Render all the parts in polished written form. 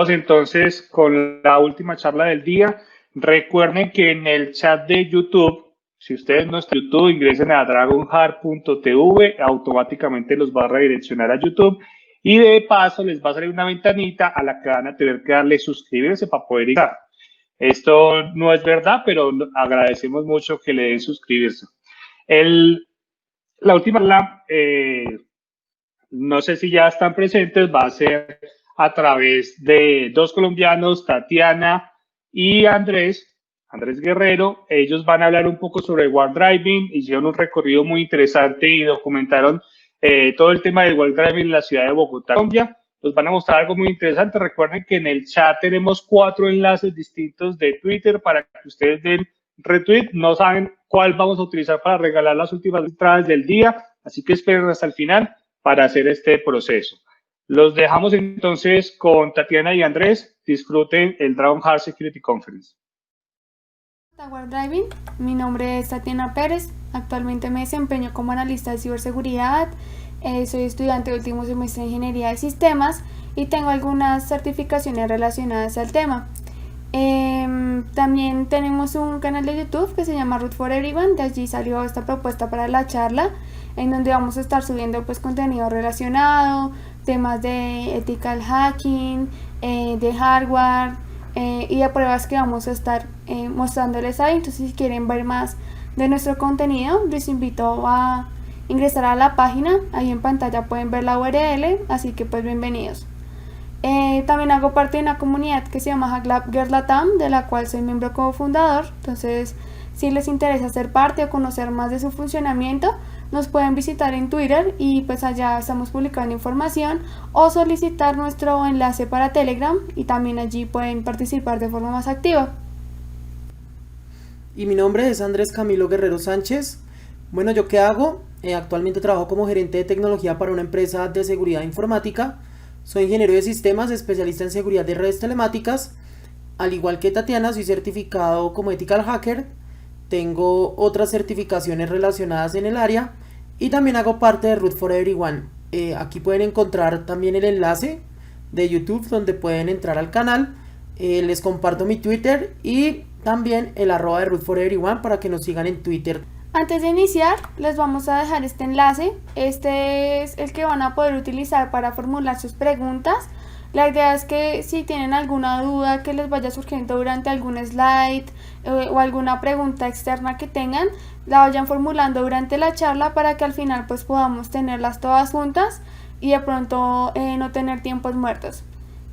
Entonces con la última charla del día. Recuerden que en el chat de YouTube, si ustedes no están en YouTube, ingresen a dragonheart.tv, automáticamente los va a redireccionar a YouTube y de paso les va a salir una ventanita a la que van a tener que darle suscribirse para poder ir. Esto no es verdad, pero agradecemos mucho que le den suscribirse. La última, no sé si ya están presentes, va a ser a través de dos colombianos, Tatiana y Andrés Guerrero. Ellos van a hablar un poco sobre War Driving, hicieron un recorrido muy interesante y documentaron todo el tema del War Driving en la ciudad de Bogotá, Colombia. Nos van a mostrar algo muy interesante. Recuerden que en el chat tenemos 4 enlaces distintos de Twitter para que ustedes den retweet. No saben cuál vamos a utilizar para regalar las últimas entradas del día, así que esperen hasta el final para hacer este proceso. Los dejamos entonces con Tatiana y Andrés. Disfruten el Dragonheart Security Conference. War Driving, mi nombre es Tatiana Pérez, actualmente me desempeño como analista de ciberseguridad, soy estudiante de último semestre de Ingeniería de Sistemas y tengo algunas certificaciones relacionadas al tema. También tenemos un canal de YouTube que se llama Root for Everyone, de allí salió esta propuesta para la charla, en donde vamos a estar subiendo pues contenido relacionado, temas de ethical hacking, de hardware y de pruebas que vamos a estar mostrándoles ahí. Entonces, si quieren ver más de nuestro contenido, les invito a ingresar a la página. Ahí en pantalla pueden ver la URL, así que pues bienvenidos. También hago parte de una comunidad que se llama Hackers Latam, de la cual soy miembro como fundador. Entonces, si les interesa ser parte o conocer más de su funcionamiento, nos pueden visitar en Twitter y pues allá estamos publicando información, o solicitar nuestro enlace para Telegram y también allí pueden participar de forma más activa. Y mi nombre es Andrés Camilo Guerrero Sánchez. Bueno, ¿yo qué hago? Actualmente trabajo como gerente de tecnología para una empresa de seguridad informática. Soy ingeniero de sistemas, especialista en seguridad de redes telemáticas. Al igual que Tatiana, soy certificado como Ethical Hacker. Tengo otras certificaciones relacionadas en el área y también hago parte de Root for Everyone. Aquí pueden encontrar también el enlace de YouTube donde pueden entrar al canal. Les comparto mi Twitter y también el @ de Root for Everyone para que nos sigan en Twitter. Antes de iniciar, les vamos a dejar este enlace. Este es el que van a poder utilizar para formular sus preguntas. La idea es que si tienen alguna duda que les vaya surgiendo durante algún slide o alguna pregunta externa que tengan, la vayan formulando durante la charla para que al final pues podamos tenerlas todas juntas y de pronto no tener tiempos muertos.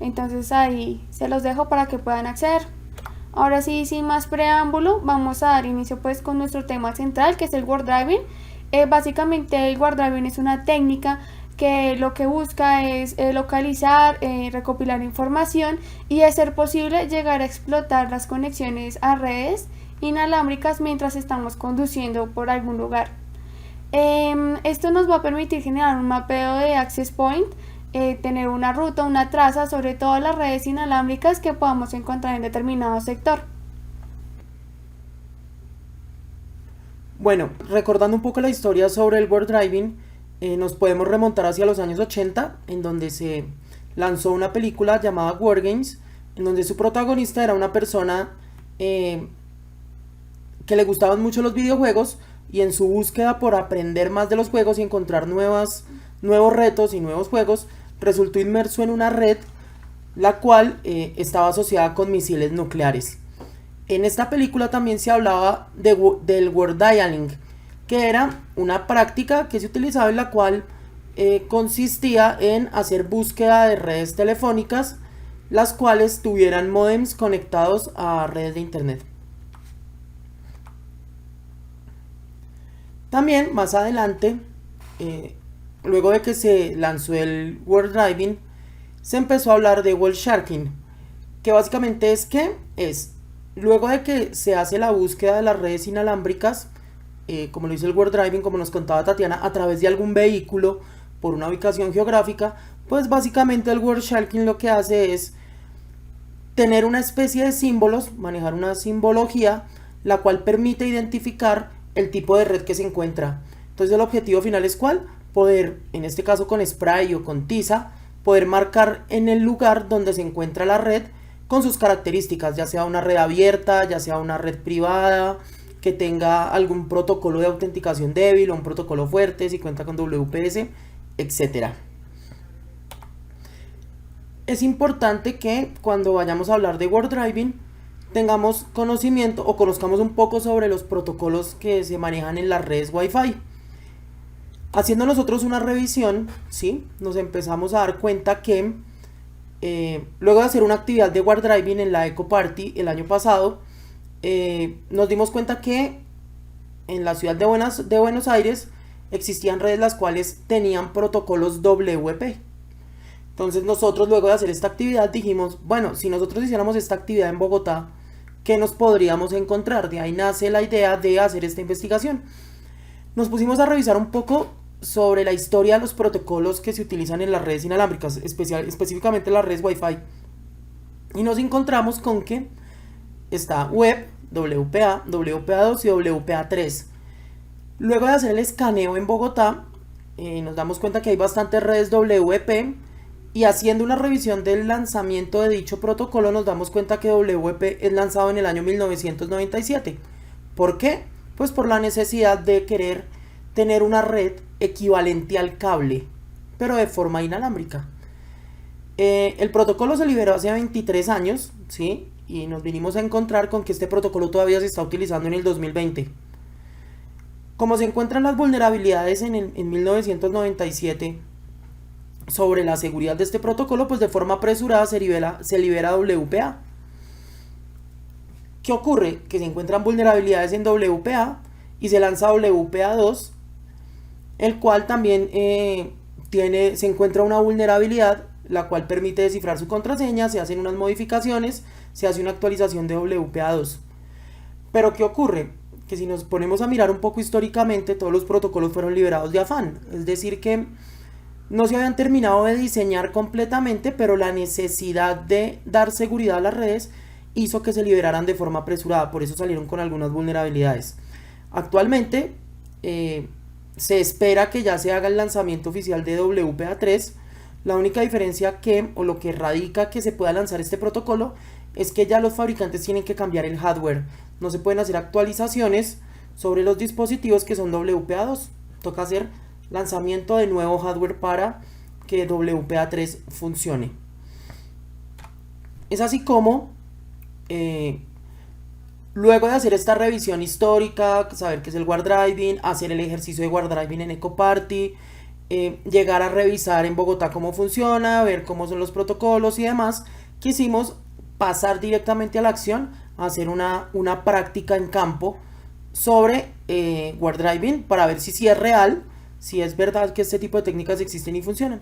Entonces ahí se los dejo para que puedan acceder. Ahora sí, sin más preámbulo, vamos a dar inicio pues con nuestro tema central, que es el War Driving. Básicamente el War Driving es una técnica que lo que busca es localizar, recopilar información y, a ser posible, llegar a explotar las conexiones a redes inalámbricas mientras estamos conduciendo por algún lugar. Esto nos va a permitir generar un mapeo de access point, tener una ruta, una traza sobre todas las redes inalámbricas que podamos encontrar en determinado sector. Bueno, recordando un poco la historia sobre el War Driving, nos podemos remontar hacia los años 80, en donde se lanzó una película llamada War Games, en donde su protagonista era una persona que le gustaban mucho los videojuegos, y en su búsqueda por aprender más de los juegos y encontrar nuevos retos y nuevos juegos, resultó inmerso en una red la cual estaba asociada con misiles nucleares. En esta película también se hablaba del War Dialing, que era una práctica que se utilizaba, en la cual consistía en hacer búsqueda de redes telefónicas, las cuales tuvieran módems conectados a redes de internet. También más adelante, luego de que se lanzó el War Driving, se empezó a hablar de Wall Sharking, que básicamente es luego de que se hace la búsqueda de las redes inalámbricas, como lo hizo el War Driving, como nos contaba Tatiana, a través de algún vehículo por una ubicación geográfica, pues básicamente el Wall Sharking lo que hace es tener una especie de símbolos, manejar una simbología, la cual permite identificar el tipo de red que se encuentra. Entonces el objetivo final es ¿cuál? Poder, en este caso con spray o con tiza, poder marcar en el lugar donde se encuentra la red con sus características, ya sea una red abierta, ya sea una red privada, que tenga algún protocolo de autenticación débil o un protocolo fuerte, si cuenta con WPS, etc. Es importante que cuando vayamos a hablar de Warp Driving tengamos conocimiento o conozcamos un poco sobre los protocolos que se manejan en las redes Wi-Fi. Haciendo nosotros una revisión, ¿sí? Nos empezamos a dar cuenta que luego de hacer una actividad de Warp Driving en la Eco Party el año pasado, nos dimos cuenta que en la ciudad de Buenos Aires existían redes las cuales tenían protocolos WP. Entonces nosotros luego de hacer esta actividad dijimos, bueno, si nosotros hiciéramos esta actividad en Bogotá, ¿qué nos podríamos encontrar? De ahí nace la idea de hacer esta investigación. Nos pusimos a revisar un poco sobre la historia de los protocolos que se utilizan en las redes inalámbricas, específicamente las redes Wi-Fi. Y nos encontramos con que está Web, WPA, WPA2 y WPA3. Luego de hacer el escaneo en Bogotá, nos damos cuenta que hay bastantes redes WP, y haciendo una revisión del lanzamiento de dicho protocolo nos damos cuenta que WP es lanzado en el año 1997. ¿Por qué? Pues por la necesidad de querer tener una red equivalente al cable, pero de forma inalámbrica. El protocolo se liberó hace 23 años, ¿sí? Y nos vinimos a encontrar con que este protocolo todavía se está utilizando en el 2020. Como se encuentran las vulnerabilidades en 1997 sobre la seguridad de este protocolo, pues de forma apresurada se libera WPA. ¿Qué ocurre? Que se encuentran vulnerabilidades en WPA y se lanza WPA2, el cual también se encuentra una vulnerabilidad, la cual permite descifrar su contraseña, se hacen unas modificaciones, se hace una actualización de WPA2. Pero ¿qué ocurre? Que si nos ponemos a mirar un poco históricamente, todos los protocolos fueron liberados de afán, es decir que no se habían terminado de diseñar completamente, pero la necesidad de dar seguridad a las redes hizo que se liberaran de forma apresurada, por eso salieron con algunas vulnerabilidades. Actualmente se espera que ya se haga el lanzamiento oficial de WPA3. La única diferencia o lo que radica que se pueda lanzar este protocolo es que ya los fabricantes tienen que cambiar el hardware. No se pueden hacer actualizaciones sobre los dispositivos que son WPA2. Toca hacer lanzamiento de nuevo hardware para que WPA3 funcione. Es así como luego de hacer esta revisión histórica, saber qué es el Warp Driving, hacer el ejercicio de Warp Driving en Eco Party, llegar a revisar en Bogotá cómo funciona, ver cómo son los protocolos y demás, quisimos pasar directamente a la acción, hacer una práctica en campo sobre Warp Driving para ver si es real, si es verdad que este tipo de técnicas existen y funcionan.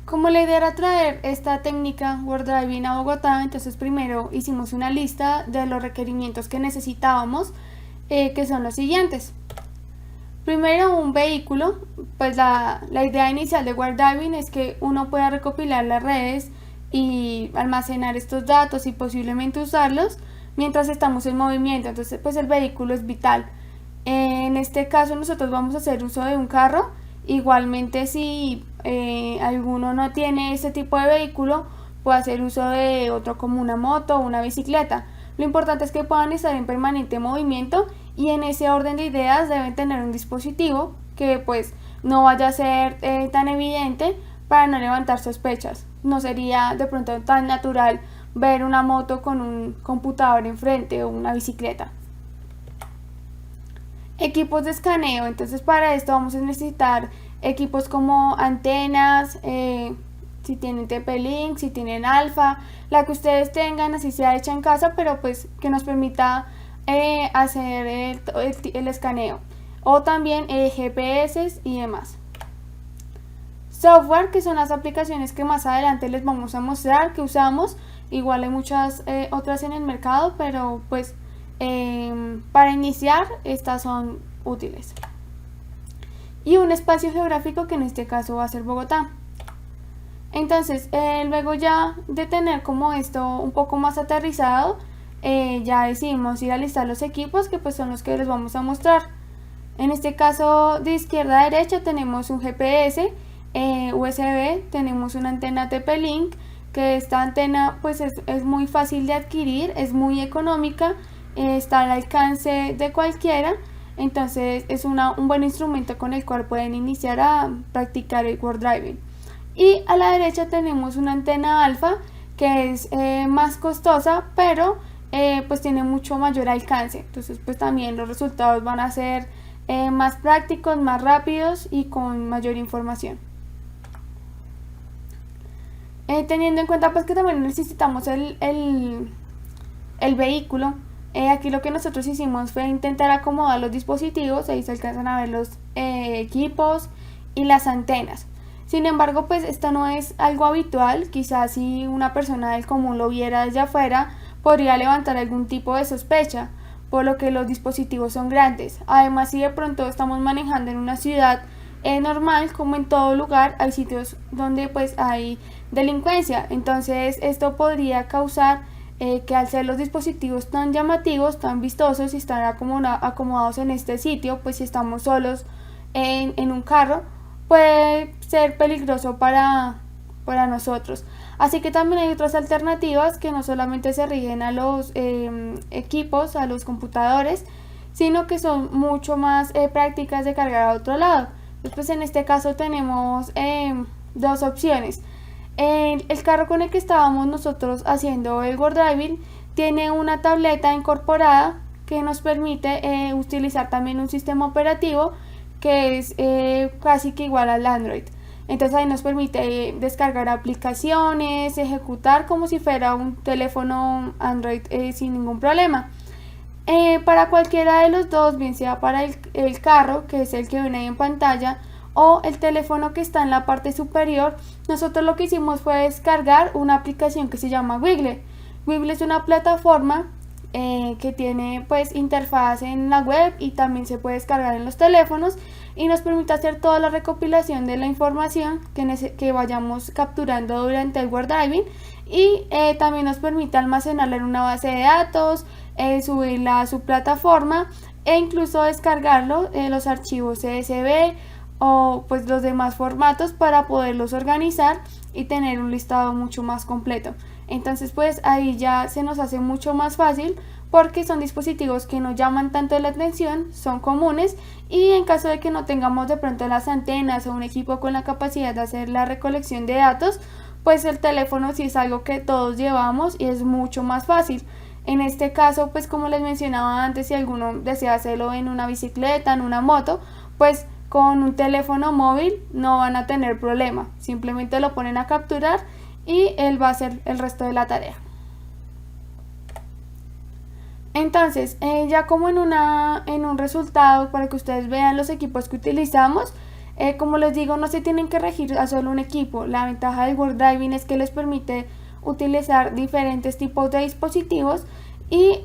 Como la idea era traer esta técnica Warp Driving a Bogotá, entonces primero hicimos una lista de los requerimientos que necesitábamos, que son los siguientes. Primero, un vehículo. Pues la idea inicial de Warp Driving es que uno pueda recopilar las redes y almacenar estos datos y posiblemente usarlos mientras estamos en movimiento. Entonces pues el vehículo es vital. En este caso nosotros vamos a hacer uso de un carro. Igualmente si alguno no tiene este tipo de vehículo, puede hacer uso de otro como una moto o una bicicleta. Lo importante es que puedan estar en permanente movimiento, y en ese orden de ideas deben tener un dispositivo que pues no vaya a ser tan evidente para no levantar sospechas. No sería de pronto tan natural ver una moto con un computador enfrente o una bicicleta. Equipos de escaneo. Entonces para esto vamos a necesitar equipos como antenas, si tienen TP-Link, si tienen Alfa, la que ustedes tengan, así sea hecha en casa, pero pues que nos permita hacer el escaneo, o también GPS y demás. Software, que son las aplicaciones que más adelante les vamos a mostrar que usamos. Igual hay muchas otras en el mercado, pero pues para iniciar estas son útiles. Y un espacio geográfico, que en este caso va a ser Bogotá. Entonces luego ya de tener como esto un poco más aterrizado, ya decidimos ir a listar los equipos, que pues son los que les vamos a mostrar. En este caso, de izquierda a derecha tenemos un GPS, USB, tenemos una antena TP-Link, que esta antena pues es muy fácil de adquirir, es muy económica, está al alcance de cualquiera. Entonces es un buen instrumento con el cual pueden iniciar a practicar el Word Driving. Y a la derecha tenemos una antena alfa, que es más costosa, pero pues tiene mucho mayor alcance. Entonces pues también los resultados van a ser más prácticos, más rápidos y con mayor información. Teniendo en cuenta pues que también necesitamos el vehículo, aquí lo que nosotros hicimos fue intentar acomodar los dispositivos. Ahí se alcanzan a ver los equipos y las antenas. Sin embargo, pues esto no es algo habitual. Quizás si una persona del común lo viera desde afuera, podría levantar algún tipo de sospecha, por lo que los dispositivos son grandes. Además, si de pronto estamos manejando en una ciudad normal, como en todo lugar, hay sitios donde pues hay delincuencia. Entonces esto podría causar que al ser los dispositivos tan llamativos, tan vistosos y están acomodados en este sitio, pues si estamos solos en un carro, puede ser peligroso para nosotros. Así que también hay otras alternativas que no solamente se rigen a los equipos, a los computadores, sino que son mucho más prácticas de cargar a otro lado. Pues en este caso tenemos dos opciones. El carro con el que estábamos nosotros haciendo el Word Driving tiene una tableta incorporada que nos permite utilizar también un sistema operativo que es casi que igual al Android. Entonces ahí nos permite descargar aplicaciones, ejecutar como si fuera un teléfono Android sin ningún problema. Para cualquiera de los dos, bien sea para el carro, que es el que ven ahí en pantalla, o el teléfono que está en la parte superior, nosotros lo que hicimos fue descargar una aplicación que se llama Wiggle. Wiggle es una plataforma que tiene pues interfaz en la web y también se puede descargar en los teléfonos y nos permite hacer toda la recopilación de la información que vayamos capturando durante el Word Driving, y también nos permite almacenarla en una base de datos, subirla a su plataforma e incluso descargarlo los archivos CSV o pues los demás formatos para poderlos organizar y tener un listado mucho más completo. Entonces pues ahí ya se nos hace mucho más fácil, porque son dispositivos que no llaman tanto la atención, son comunes, y en caso de que no tengamos de pronto las antenas o un equipo con la capacidad de hacer la recolección de datos, pues el teléfono sí es algo que todos llevamos y es mucho más fácil. En este caso, pues como les mencionaba antes, si alguno desea hacerlo en una bicicleta, en una moto, pues con un teléfono móvil no van a tener problema. Simplemente lo ponen a capturar y él va a hacer el resto de la tarea. Entonces, ya como en un resultado, para que ustedes vean los equipos que utilizamos, como les digo, no se tienen que regir a solo un equipo. La ventaja del Word Driving es que les permite utilizar diferentes tipos de dispositivos y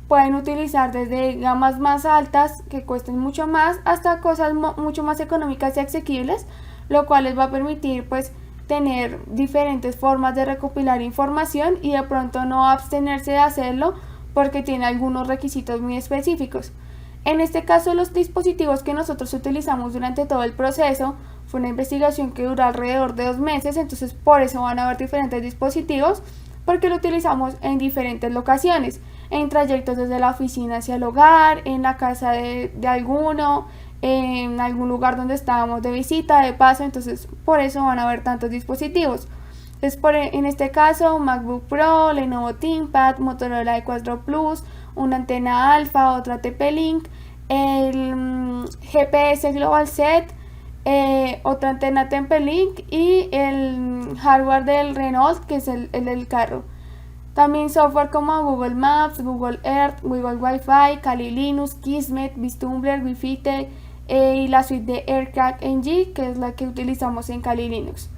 pueden utilizar desde gamas más altas que cuesten mucho más hasta cosas mucho más económicas y asequibles, lo cual les va a permitir pues tener diferentes formas de recopilar información y de pronto no abstenerse de hacerlo porque tiene algunos requisitos muy específicos. En este caso, los dispositivos que nosotros utilizamos durante todo el proceso fue una investigación que duró alrededor de 2 meses, entonces por eso van a haber diferentes dispositivos, porque lo utilizamos en diferentes locaciones, en trayectos desde la oficina hacia el hogar, en la casa de alguno, en algún lugar donde estábamos de visita, de paso, entonces por eso van a haber tantos dispositivos. Entonces en este caso, MacBook Pro, Lenovo ThinkPad, Motorola E4 Plus, una antena alfa, otra TP-Link, el GPS Global Set, otra antena TP-Link y el hardware del Renault, que es el del carro. También software como Google Maps, Google Earth, Google Wi-Fi, Kali Linux, Kismet, VStumbler, Wi-Fi y la suite de AirCrack NG, que es la que utilizamos en Kali Linux.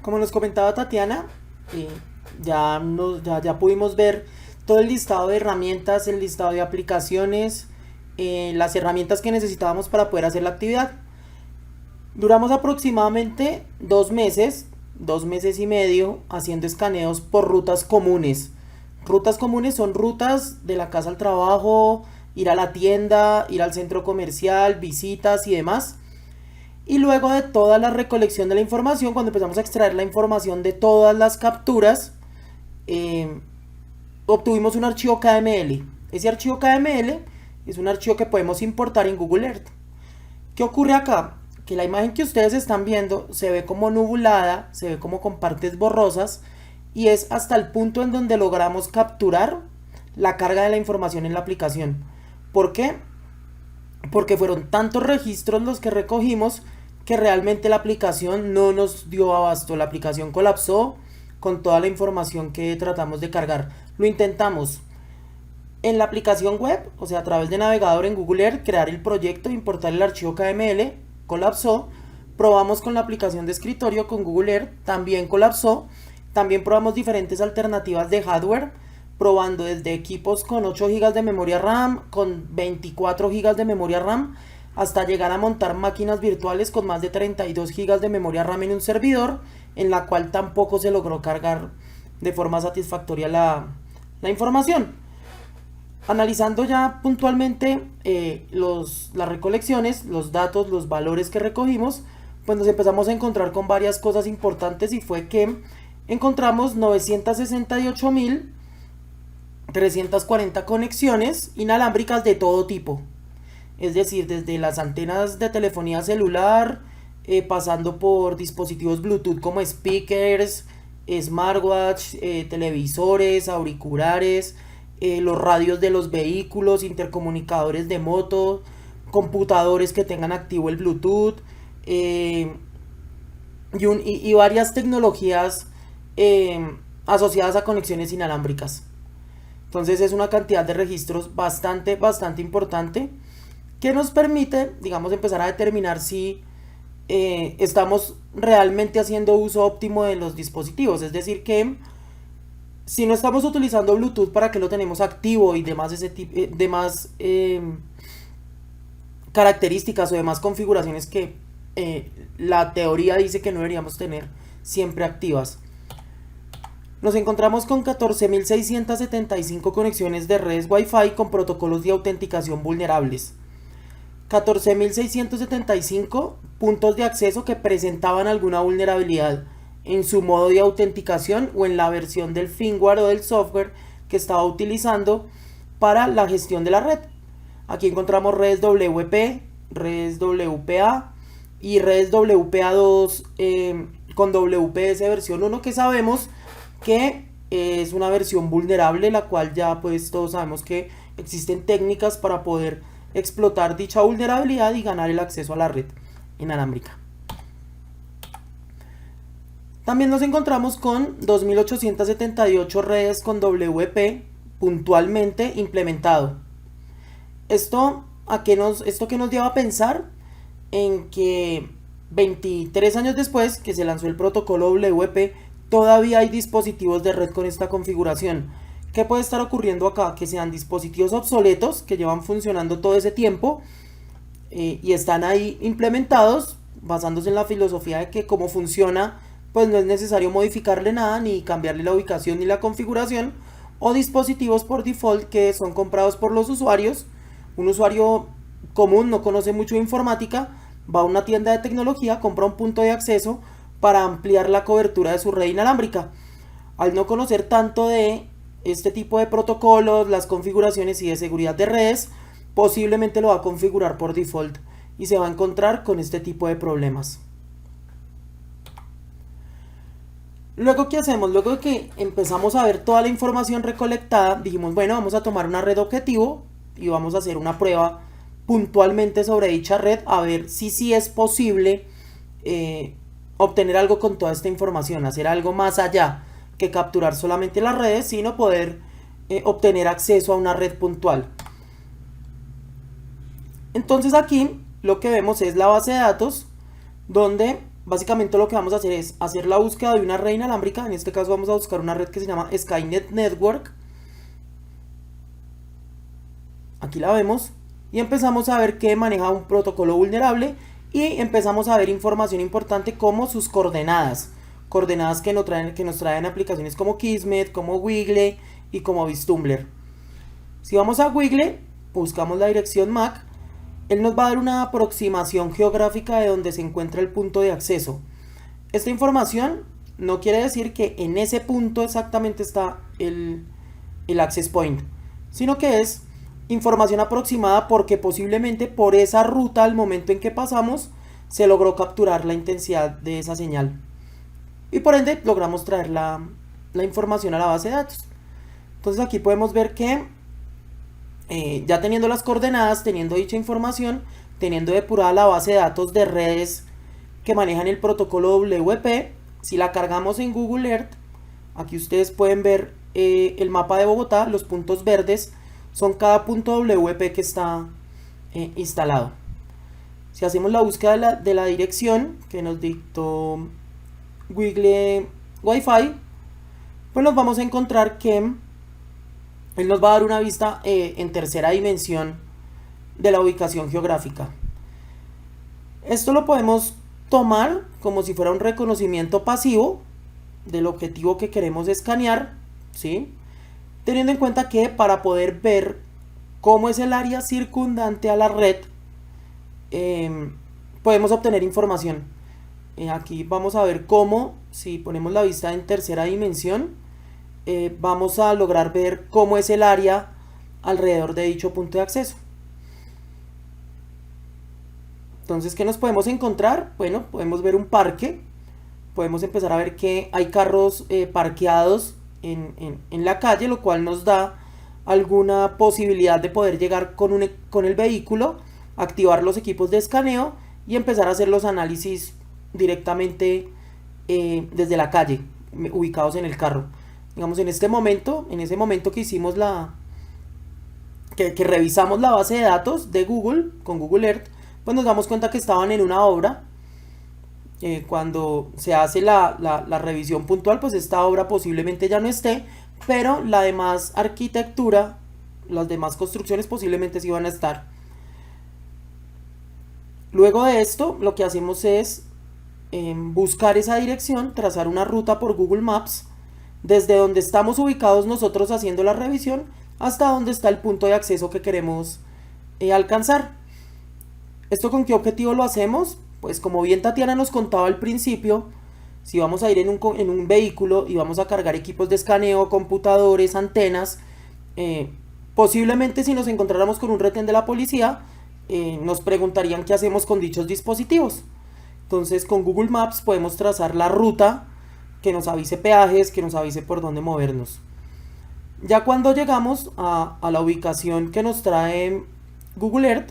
Como nos comentaba Tatiana, ya pudimos ver todo el listado de herramientas, el listado de aplicaciones, las herramientas que necesitábamos para poder hacer la actividad. Duramos aproximadamente 2 meses y medio haciendo escaneos por rutas comunes. Rutas comunes son rutas de la casa al trabajo, ir a la tienda, ir al centro comercial, visitas y demás. Y luego de toda la recolección de la información, cuando empezamos a extraer la información de todas las capturas, obtuvimos un archivo KML. Ese archivo KML es un archivo que podemos importar en Google Earth. ¿Qué ocurre acá? Que la imagen que ustedes están viendo se ve como nubulada, se ve como con partes borrosas, y es hasta el punto en donde logramos capturar la carga de la información en la aplicación. ¿Por qué? Porque fueron tantos registros los que recogimos que realmente la aplicación no nos dio abasto. La aplicación colapsó con toda la información que tratamos de cargar. Lo intentamos en la aplicación web, o sea, a través de navegador en Google Earth, crear el proyecto, importar el archivo KML, colapsó. Probamos con la aplicación de escritorio con Google Earth, también colapsó. También probamos diferentes alternativas de hardware, probando desde equipos con 8 GB de memoria RAM, con 24 GB de memoria RAM, hasta llegar a montar máquinas virtuales con más de 32 GB de memoria RAM en un servidor, en la cual tampoco se logró cargar de forma satisfactoria la información. Analizando ya puntualmente las recolecciones, los datos, los valores que recogimos, pues nos empezamos a encontrar con varias cosas importantes, y fue que encontramos 968.340 conexiones inalámbricas de todo tipo. Es decir, desde las antenas de telefonía celular, pasando por dispositivos Bluetooth como speakers, smartwatch, televisores, auriculares, los radios de los vehículos, intercomunicadores de moto, computadores que tengan activo el Bluetooth, y varias tecnologías asociadas a conexiones inalámbricas. Entonces es una cantidad de registros bastante importante, que nos permite, digamos, empezar a determinar si estamos realmente haciendo uso óptimo de los dispositivos. Es decir, que si no estamos utilizando Bluetooth, ¿para qué lo tenemos activo? Y demás, características o demás configuraciones que la teoría dice que no deberíamos tener siempre activas. Nos encontramos con 14.675 conexiones de redes Wi-Fi con protocolos de autenticación vulnerables. 14.675 puntos de acceso que presentaban alguna vulnerabilidad en su modo de autenticación o en la versión del firmware o del software que estaba utilizando para la gestión de la red. Aquí encontramos redes WP, redes WPA y redes WPA2 con WPS versión 1, que sabemos que es una versión vulnerable, la cual ya pues todos sabemos que existen técnicas para poder explotar dicha vulnerabilidad y ganar el acceso a la red inalámbrica. También nos encontramos con 2.878 redes con WP puntualmente implementado. ¿Esto qué nos lleva a pensar? En que 23 años después que se lanzó el protocolo WP, todavía hay dispositivos de red con esta configuración. ¿Qué puede estar ocurriendo acá? Que sean dispositivos obsoletos que llevan funcionando todo ese tiempo y están ahí implementados basándose en la filosofía de que como funciona, pues no es necesario modificarle nada, ni cambiarle la ubicación ni la configuración, o dispositivos por default que son comprados por los usuarios. Un usuario común no conoce mucho de informática, va a una tienda de tecnología, compra un punto de acceso para ampliar la cobertura de su red inalámbrica. Al no conocer tanto de este tipo de protocolos, las configuraciones y de seguridad de redes, posiblemente lo va a configurar por default y se va a encontrar con este tipo de problemas. Luego, ¿qué hacemos? Luego de que empezamos a ver toda la información recolectada, dijimos, bueno, vamos a tomar una red objetivo y vamos a hacer una prueba puntualmente sobre dicha red, a ver si sí es posible obtener algo con toda esta información, hacer algo más allá que capturar solamente las redes, sino poder obtener acceso a una red puntual. Entonces aquí lo que vemos es la base de datos, donde básicamente lo que vamos a hacer es hacer la búsqueda de una red inalámbrica. En este caso vamos a buscar una red que se llama Skynet Network. Aquí la vemos y empezamos a ver que maneja un protocolo vulnerable y empezamos a ver información importante como sus coordenadas que nos traen aplicaciones como Kismet, como Wiggle y como BizTumbler. Si vamos a Wiggle, buscamos la dirección MAC Él nos va a dar una aproximación geográfica de donde se encuentra el punto de acceso. Esta información no quiere decir que en ese punto exactamente está el access point, sino que es información aproximada porque posiblemente por esa ruta al momento en que pasamos se logró capturar la intensidad de esa señal y por ende logramos traer la información a la base de datos. Entonces aquí podemos ver que ya teniendo las coordenadas, teniendo dicha información, teniendo depurada la base de datos de redes que manejan el protocolo WP, si la cargamos en Google Earth, aquí ustedes pueden ver el mapa de Bogotá, los puntos verdes son cada punto WP que está instalado. Si hacemos la búsqueda de la dirección que nos dictó Google Wi-Fi, pues nos vamos a encontrar que él nos va a dar una vista en tercera dimensión de la ubicación geográfica. Esto lo podemos tomar como si fuera un reconocimiento pasivo del objetivo que queremos escanear, ¿sí? Teniendo en cuenta que para poder ver cómo es el área circundante a la red, podemos obtener información. Aquí vamos a ver cómo, si ponemos la vista en tercera dimensión, vamos a lograr ver cómo es el área alrededor de dicho punto de acceso. Entonces, ¿qué nos podemos encontrar? Bueno, podemos ver un parque, podemos empezar a ver que hay carros parqueados en la calle, lo cual nos da alguna posibilidad de poder llegar con el vehículo, activar los equipos de escaneo y empezar a hacer los análisis directamente desde la calle, ubicados en el carro. Digamos, en ese momento que hicimos que revisamos la base de datos de Google con Google Earth, pues nos damos cuenta que estaban en una obra. Cuando se hace la revisión puntual, pues esta obra posiblemente ya no esté, pero la demás arquitectura, las demás construcciones posiblemente sí van a estar. Luego de esto, lo que hacemos es buscar esa dirección, trazar una ruta por Google Maps, desde donde estamos ubicados nosotros haciendo la revisión hasta donde está el punto de acceso que queremos alcanzar. ¿Esto con qué objetivo lo hacemos? Pues como bien Tatiana nos contaba al principio, si vamos a ir en un vehículo y vamos a cargar equipos de escaneo, computadores, antenas, posiblemente si nos encontráramos con un retén de la policía, nos preguntarían qué hacemos con dichos dispositivos. Entonces con Google Maps podemos trazar la ruta que nos avise peajes, que nos avise por dónde movernos. Ya cuando llegamos a la ubicación que nos trae Google Earth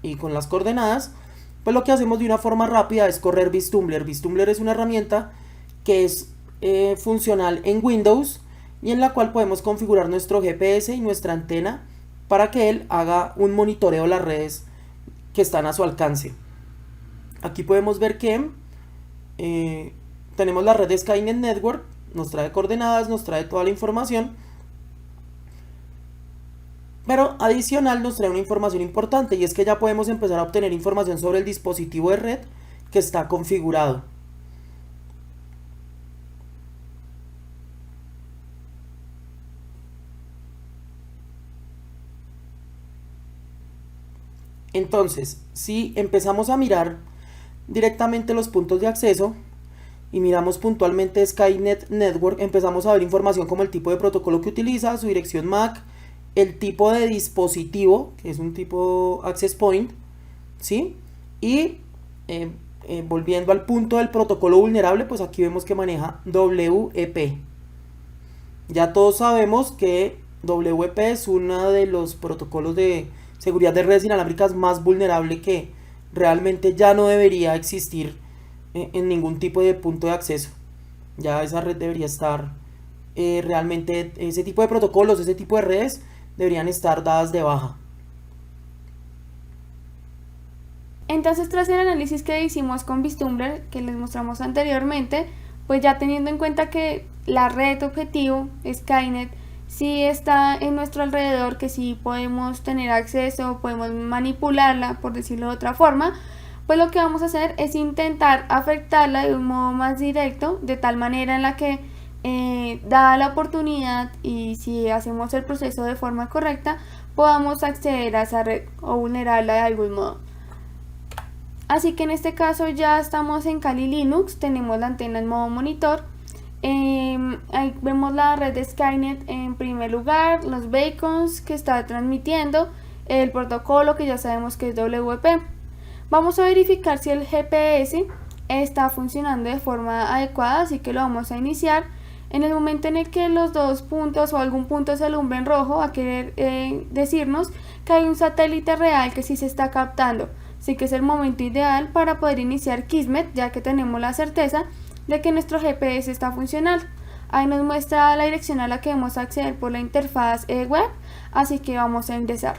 y con las coordenadas, pues lo que hacemos de una forma rápida es correr VisTumbler. VisTumbler es una herramienta que es funcional en Windows y en la cual podemos configurar nuestro GPS y nuestra antena para que él haga un monitoreo de las redes que están a su alcance. Aquí podemos ver que tenemos la red de Skynet Network, nos trae coordenadas, nos trae toda la información, pero adicional nos trae una información importante y es que ya podemos empezar a obtener información sobre el dispositivo de red que está configurado. Entonces, si empezamos a mirar directamente los puntos de acceso y miramos puntualmente Skynet Network, empezamos a ver información como el tipo de protocolo que utiliza, su dirección MAC, el tipo de dispositivo, que es un tipo access point, ¿sí? Y volviendo al punto del protocolo vulnerable, pues aquí vemos que maneja WEP. Ya todos sabemos que WEP es uno de los protocolos de seguridad de redes inalámbricas más vulnerable que realmente ya no debería existir en ningún tipo de punto de acceso. Ya esa red debería estar realmente, ese tipo de protocolos, ese tipo de redes deberían estar dadas de baja. Entonces, tras el análisis que hicimos con VisTumbler, que les mostramos anteriormente, pues ya teniendo en cuenta que la red objetivo, Skynet, sí está en nuestro alrededor, que sí podemos tener acceso, podemos manipularla, por decirlo de otra forma, pues lo que vamos a hacer es intentar afectarla de un modo más directo, de tal manera en la que dada la oportunidad y si hacemos el proceso de forma correcta, podamos acceder a esa red o vulnerarla de algún modo. Así que en este caso ya estamos en Kali Linux, tenemos la antena en modo monitor. Ahí vemos la red de Skynet en primer lugar, los beacons que está transmitiendo, el protocolo que ya sabemos que es WP. Vamos a verificar si el GPS está funcionando de forma adecuada, así que lo vamos a iniciar. En el momento en el que los dos puntos o algún punto se alumbre en rojo, va a querer decirnos que hay un satélite real que sí se está captando. Así que es el momento ideal para poder iniciar Kismet, ya que tenemos la certeza de que nuestro GPS está funcionando. Ahí nos muestra la dirección a la que debemos acceder por la interfaz web, así que vamos a ingresar.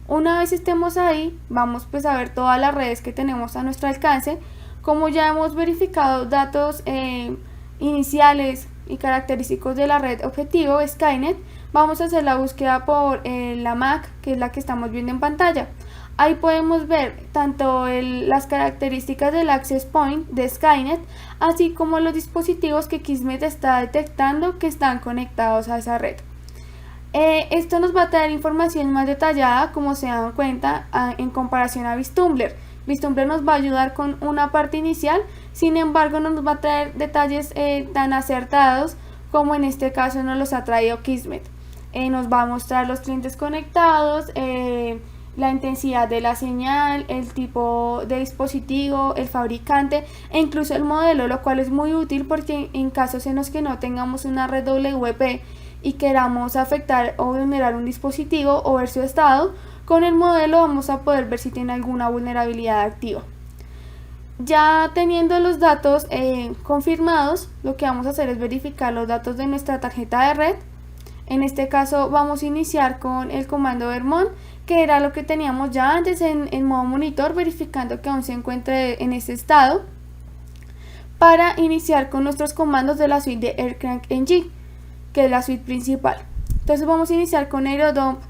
Una vez estemos ahí, vamos pues a ver todas las redes que tenemos a nuestro alcance. Como ya hemos verificado datos iniciales y característicos de la red objetivo Skynet, vamos a hacer la búsqueda por la MAC, que es la que estamos viendo en pantalla. Ahí podemos ver tanto las características del access point de Skynet, así como los dispositivos que Kismet está detectando que están conectados a esa red. Esto nos va a traer información más detallada, como se dan cuenta, en comparación a VisTumbler. VisTumbler nos va a ayudar con una parte inicial, sin embargo no nos va a traer detalles tan acertados como en este caso nos los ha traído Kismet. Nos va a mostrar los clientes conectados, la intensidad de la señal, el tipo de dispositivo, el fabricante e incluso el modelo, lo cual es muy útil porque en casos en los que no tengamos una red WP y queramos afectar o vulnerar un dispositivo o ver su estado, con el modelo vamos a poder ver si tiene alguna vulnerabilidad activa. Ya teniendo los datos confirmados, lo que vamos a hacer es verificar los datos de nuestra tarjeta de red. En este caso vamos a iniciar con el comando Vermont, que era lo que teníamos ya antes en modo monitor, verificando que aún se encuentre en ese estado, para iniciar con nuestros comandos de la suite de AirCrankNG, que es la suite principal. Entonces vamos a iniciar con Aerodump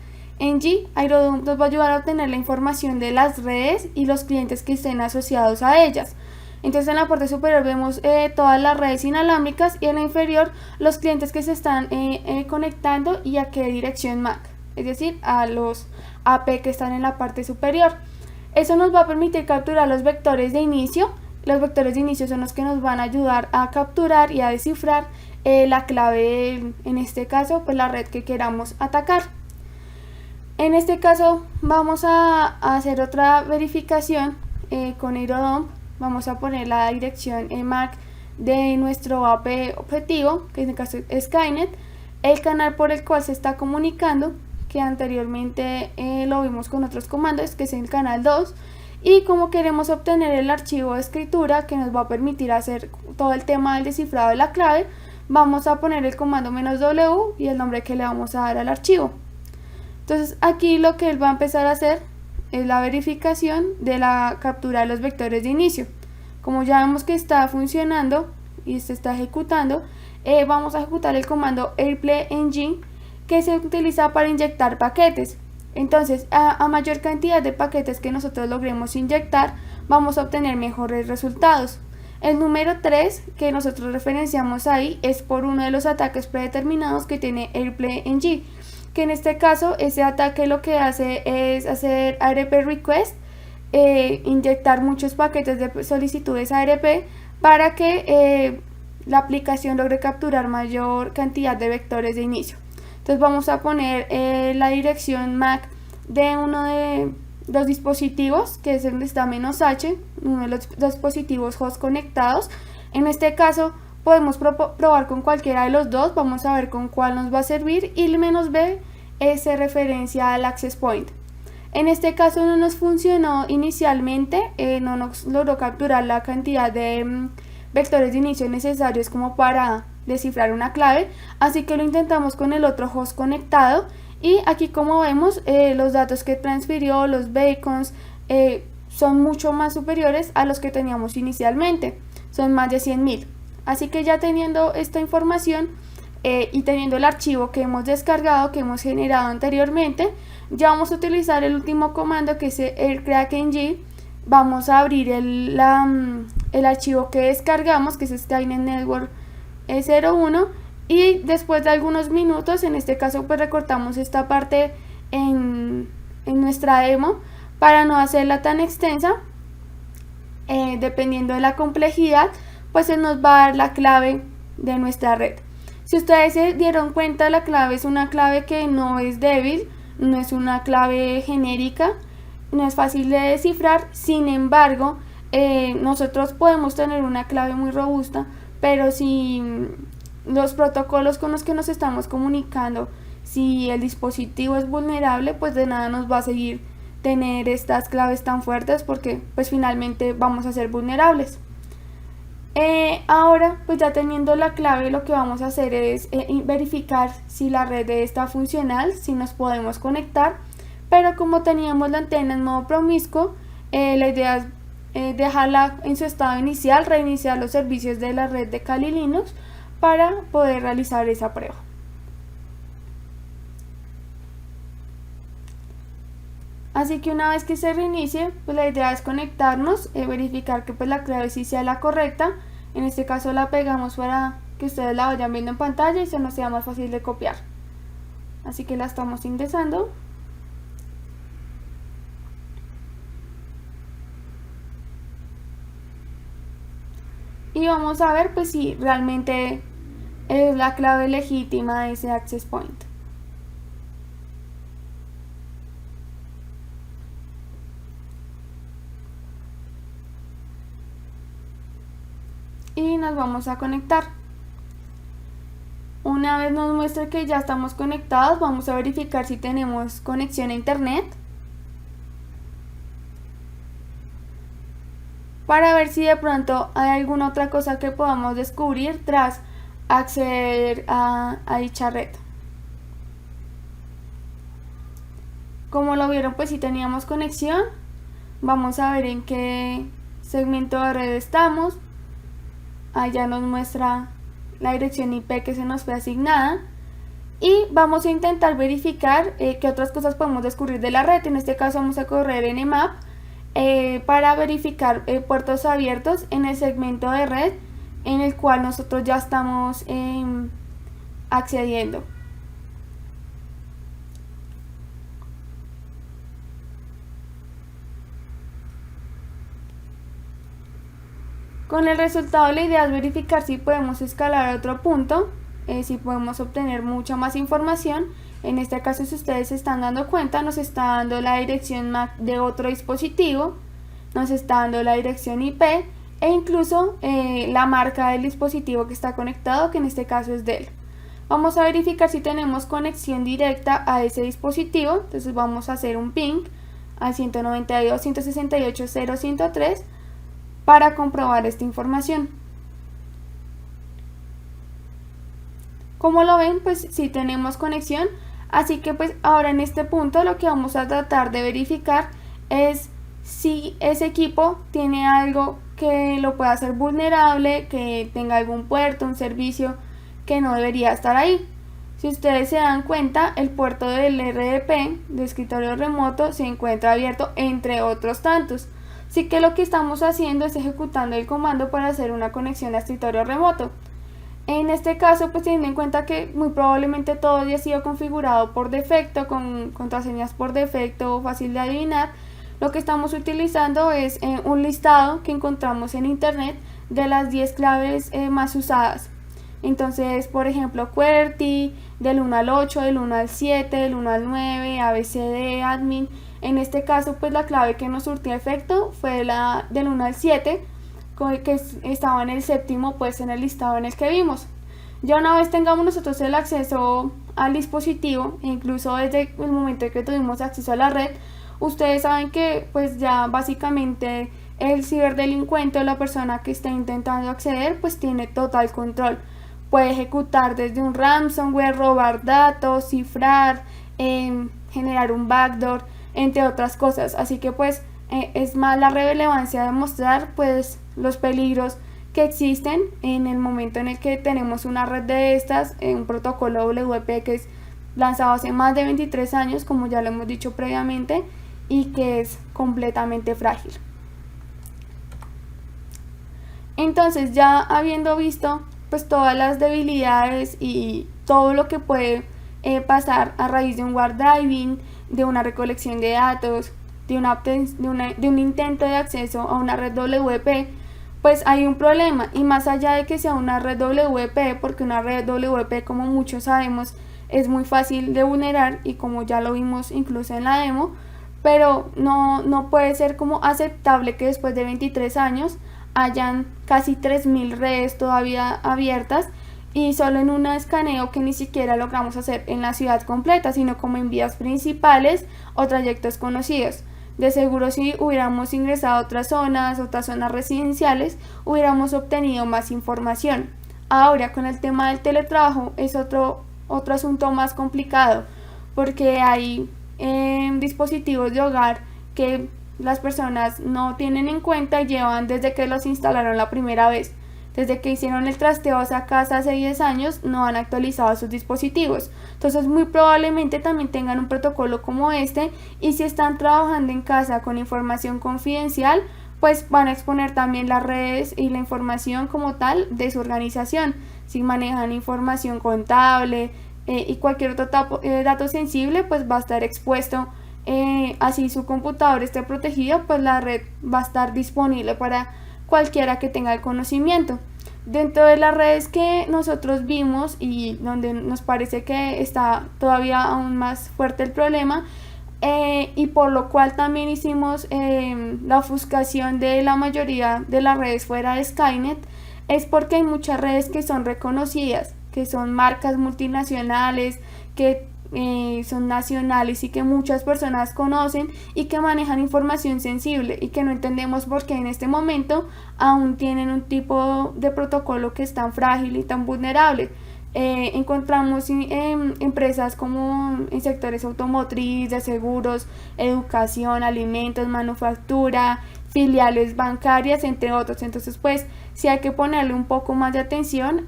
NG. Aerodump nos va a ayudar a obtener la información de las redes y los clientes que estén asociados a ellas. Entonces en la parte superior vemos todas las redes inalámbricas y en la inferior los clientes que se están conectando y a qué dirección MAC, es decir, a los AP que están en la parte superior. Eso nos va a permitir capturar los vectores de inicio. Los vectores de inicio son los que nos van a ayudar a capturar y a descifrar la clave, en este caso pues la red que queramos atacar. En este caso vamos a hacer otra verificación con Aerodump. Vamos a poner la dirección MAC de nuestro AP objetivo, que en este caso es Skynet, el canal por el cual se está comunicando, que anteriormente lo vimos con otros comandos, que es el canal 2, y como queremos obtener el archivo de escritura que nos va a permitir hacer todo el tema del descifrado de la clave, vamos a poner el comando "-w" y el nombre que le vamos a dar al archivo. Entonces aquí lo que él va a empezar a hacer es la verificación de la captura de los vectores de inicio. Como ya vemos que está funcionando y se está ejecutando, vamos a ejecutar el comando AirPlayNG, que se utiliza para inyectar paquetes. Entonces a mayor cantidad de paquetes que nosotros logremos inyectar, vamos a obtener mejores resultados. El número 3 que nosotros referenciamos ahí es por uno de los ataques predeterminados que tiene AirPlayNG, que en este caso ese ataque lo que hace es hacer ARP request, inyectar muchos paquetes de solicitudes ARP para que la aplicación logre capturar mayor cantidad de vectores de inicio. Entonces vamos a poner la dirección MAC de uno de los dispositivos, que es donde está "-h", uno de los dispositivos host conectados. En este caso podemos probar con cualquiera de los dos, vamos a ver con cuál nos va a servir, y el "-b" se referencia al access point. En este caso no nos funcionó inicialmente, no nos logró capturar la cantidad de vectores de inicio necesarios como para descifrar una clave, así que lo intentamos con el otro host conectado, y aquí como vemos los datos que transfirió, los beacons, son mucho más superiores a los que teníamos inicialmente, son más de 100.000. Así que ya teniendo esta información y teniendo el archivo que hemos descargado, que hemos generado anteriormente, ya vamos a utilizar el último comando, que es AirCrankNG. Vamos a abrir el archivo que descargamos, que es Skynet Network 01 y después de algunos minutos, en este caso pues recortamos esta parte en nuestra demo para no hacerla tan extensa. Dependiendo de la complejidad, pues se nos va a dar la clave de nuestra red. Si ustedes se dieron cuenta, la clave es una clave que no es débil, no es una clave genérica, no es fácil de descifrar. Sin embargo, nosotros podemos tener una clave muy robusta, pero si los protocolos con los que nos estamos comunicando, si el dispositivo es vulnerable, pues de nada nos va a seguir tener estas claves tan fuertes, porque pues finalmente vamos a ser vulnerables. Ahora pues ya teniendo la clave, lo que vamos a hacer es verificar si la red está funcional, si nos podemos conectar, pero como teníamos la antena en modo promiscuo, la idea es dejarla en su estado inicial, reiniciar los servicios de la red de Kali Linux para poder realizar esa prueba. Así que una vez que se reinicie, pues la idea es conectarnos, verificar que pues la clave sí sea la correcta. En este caso la pegamos para que ustedes la vayan viendo en pantalla y se nos sea más fácil de copiar. Así que la estamos ingresando. Y vamos a ver pues si realmente es la clave legítima de ese access point. Y nos vamos a conectar. Una vez nos muestre que ya estamos conectados, vamos a verificar si tenemos conexión a internet para ver si de pronto hay alguna otra cosa que podamos descubrir tras acceder a dicha red. Como lo vieron, pues si teníamos conexión. Vamos a ver en qué segmento de red estamos. Allá nos muestra la dirección IP que se nos fue asignada y vamos a intentar verificar qué otras cosas podemos descubrir de la red. En este caso vamos a correr nmap para verificar puertos abiertos en el segmento de red en el cual nosotros ya estamos accediendo. Con el resultado, la idea es verificar si podemos escalar a otro punto, si podemos obtener mucha más información. En este caso, si ustedes se están dando cuenta, nos está dando la dirección MAC de otro dispositivo, nos está dando la dirección IP e incluso la marca del dispositivo que está conectado, que en este caso es Dell. Vamos a verificar si tenemos conexión directa a ese dispositivo. Entonces vamos a hacer un ping al 192.168.0.103 para comprobar esta información. Como lo ven, pues sí tenemos conexión, así que pues ahora en este punto lo que vamos a tratar de verificar es si ese equipo tiene algo que lo pueda hacer vulnerable, que tenga algún puerto, un servicio que no debería estar ahí. Si ustedes se dan cuenta, el puerto del RDP de escritorio remoto se encuentra abierto entre otros tantos. Así que lo que estamos haciendo es ejecutando el comando para hacer una conexión a escritorio remoto. En este caso, pues teniendo en cuenta que muy probablemente todo haya sido configurado por defecto, con contraseñas por defecto fácil de adivinar, lo que estamos utilizando es un listado que encontramos en internet de las 10 claves más usadas. Entonces, por ejemplo, QWERTY, del 1 al 8, del 1 al 7, del 1 al 9, ABCD, admin. En este caso, pues la clave que nos surtió efecto fue la del 1 al 7, que estaba en el séptimo, pues en el listado en el que vimos. Ya una vez tengamos nosotros el acceso al dispositivo, e incluso desde el momento en que tuvimos acceso a la red, ustedes saben que pues ya básicamente el ciberdelincuente o la persona que está intentando acceder pues tiene total control. Puede ejecutar desde un ransomware, robar datos, cifrar, generar un backdoor, entre otras cosas. Así que pues es más la relevancia de mostrar pues los peligros que existen en el momento en el que tenemos una red de estas, un protocolo WP que es lanzado hace más de 23 años, como ya lo hemos dicho previamente, y que es completamente frágil. Entonces, ya habiendo visto pues todas las debilidades y todo lo que puede pasar a raíz de un warp driving, de una recolección de datos, de un intento de acceso a una red WP, pues hay un problema. Y más allá de que sea una red WP, porque una red WP, como muchos sabemos, es muy fácil de vulnerar, y como ya lo vimos incluso en la demo, pero no puede ser como aceptable que después de 23 años hayan casi 3.000 redes todavía abiertas, y solo en un escaneo que ni siquiera logramos hacer en la ciudad completa, sino como en vías principales o trayectos conocidos. De seguro, si hubiéramos ingresado a otras zonas residenciales, hubiéramos obtenido más información. Ahora, con el tema del teletrabajo es otro asunto más complicado, porque hay dispositivos de hogar que las personas no tienen en cuenta y llevan desde que los instalaron la primera vez. Desde que hicieron el trasteo a esa casa hace 10 años, no han actualizado sus dispositivos. Entonces, muy probablemente también tengan un protocolo como este, y si están trabajando en casa con información confidencial, pues van a exponer también las redes y la información como tal de su organización. Si manejan información contable y cualquier otro dato sensible, pues va a estar expuesto. Así su computador esté protegido, pues la red va a estar disponible para cualquiera que tenga el conocimiento. Dentro de las redes que nosotros vimos y donde nos parece que está todavía aún más fuerte el problema, y por lo cual también hicimos la ofuscación de la mayoría de las redes fuera de Skynet, es porque hay muchas redes que son reconocidas, que son marcas multinacionales, que son nacionales y que muchas personas conocen y que manejan información sensible, y que no entendemos por qué en este momento aún tienen un tipo de protocolo que es tan frágil y tan vulnerable. Encontramos empresas como en sectores automotriz, de seguros, educación, alimentos, manufactura, filiales bancarias, entre otros. Entonces, pues sí hay que ponerle un poco más de atención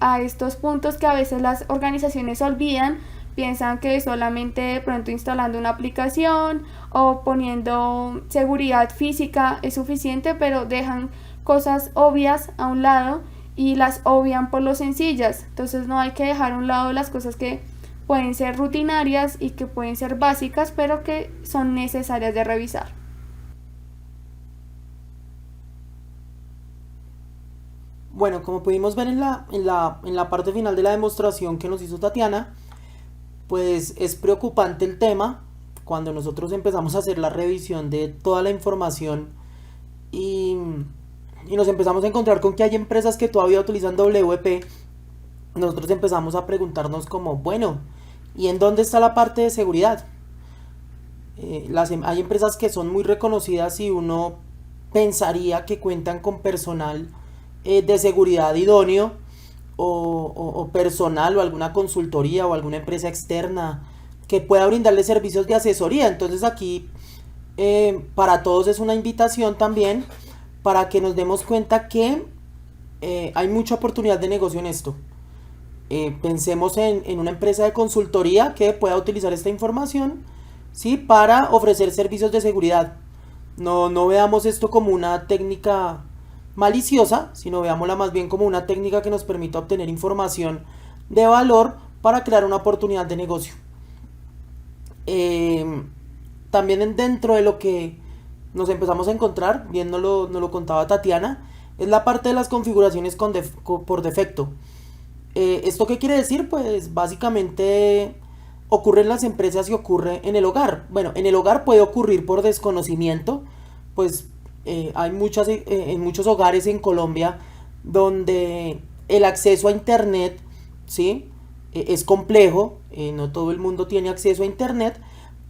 a estos puntos que a veces las organizaciones olvidan. Piensan que solamente de pronto instalando una aplicación o poniendo seguridad física es suficiente, pero dejan cosas obvias a un lado y las obvian por lo sencillas. Entonces no hay que dejar a un lado las cosas que pueden ser rutinarias y que pueden ser básicas, pero que son necesarias de revisar. Bueno, como pudimos ver en la parte final de la demostración que nos hizo Tatiana, pues es preocupante el tema cuando nosotros empezamos a hacer la revisión de toda la información y nos empezamos a encontrar con que hay empresas que todavía utilizan WP. Nosotros empezamos a preguntarnos como, bueno, ¿y en dónde está la parte de seguridad? Hay empresas que son muy reconocidas y uno pensaría que cuentan con personal de seguridad idóneo, o personal o alguna consultoría o alguna empresa externa que pueda brindarle servicios de asesoría. Entonces aquí para todos es una invitación también para que nos demos cuenta que hay mucha oportunidad de negocio en esto. Pensemos en una empresa de consultoría que pueda utilizar esta información, ¿sí?, para ofrecer servicios de seguridad. No veamos esto como una técnica maliciosa, sino veámosla más bien como una técnica que nos permita obtener información de valor para crear una oportunidad de negocio. También dentro de lo que nos empezamos a encontrar, bien nos lo contaba Tatiana, es la parte de las configuraciones por defecto. ¿Esto qué quiere decir? Pues básicamente ocurre en las empresas y ocurre en el hogar. Bueno, en el hogar puede ocurrir por desconocimiento, pues hay en muchos hogares en Colombia donde el acceso a internet, ¿sí?, es complejo. No todo el mundo tiene acceso a internet,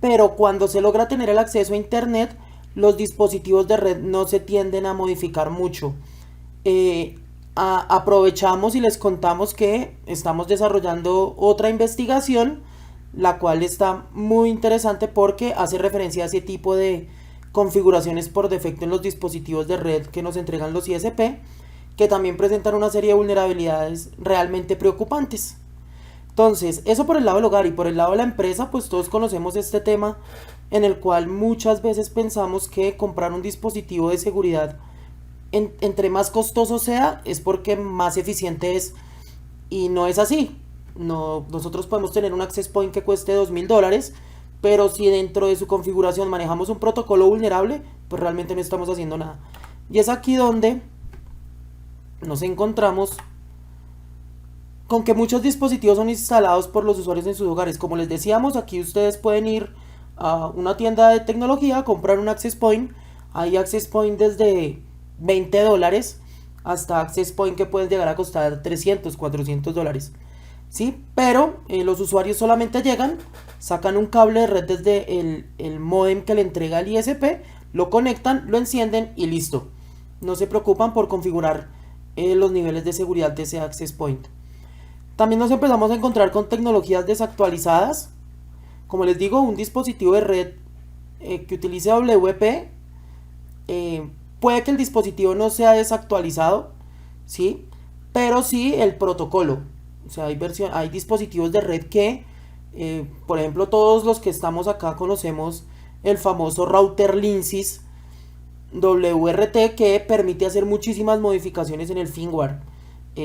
pero cuando se logra tener el acceso a internet, los dispositivos de red no se tienden a modificar mucho. Aprovechamos y les contamos que estamos desarrollando otra investigación, la cual está muy interesante porque hace referencia a ese tipo de configuraciones por defecto en los dispositivos de red que nos entregan los ISP, que también presentan una serie de vulnerabilidades realmente preocupantes. Entonces, eso por el lado del hogar. Y por el lado de la empresa, pues todos conocemos este tema en el cual muchas veces pensamos que comprar un dispositivo de seguridad entre más costoso sea, es porque más eficiente es. Y no es así. No, nosotros podemos tener un access point que cueste $2.000, pero si dentro de su configuración manejamos un protocolo vulnerable, pues realmente no estamos haciendo nada. Y es aquí donde nos encontramos con que muchos dispositivos son instalados por los usuarios en sus hogares. Como les decíamos, aquí ustedes pueden ir a una tienda de tecnología, comprar un access point. Hay access point desde $20 hasta access point que pueden llegar a costar $300, $400. ¿Sí? Pero los usuarios solamente llegan, sacan un cable de red desde el modem que le entrega el ISP, lo conectan, lo encienden y listo. No se preocupan por configurar los niveles de seguridad de ese access point. También nos empezamos a encontrar con tecnologías desactualizadas. Como les digo, un dispositivo de red que utilice WP, puede que el dispositivo no sea desactualizado, ¿sí? Pero sí el protocolo. O sea, hay dispositivos de red que, por ejemplo, todos los que estamos acá conocemos el famoso router Linksys WRT, que permite hacer muchísimas modificaciones en el firmware.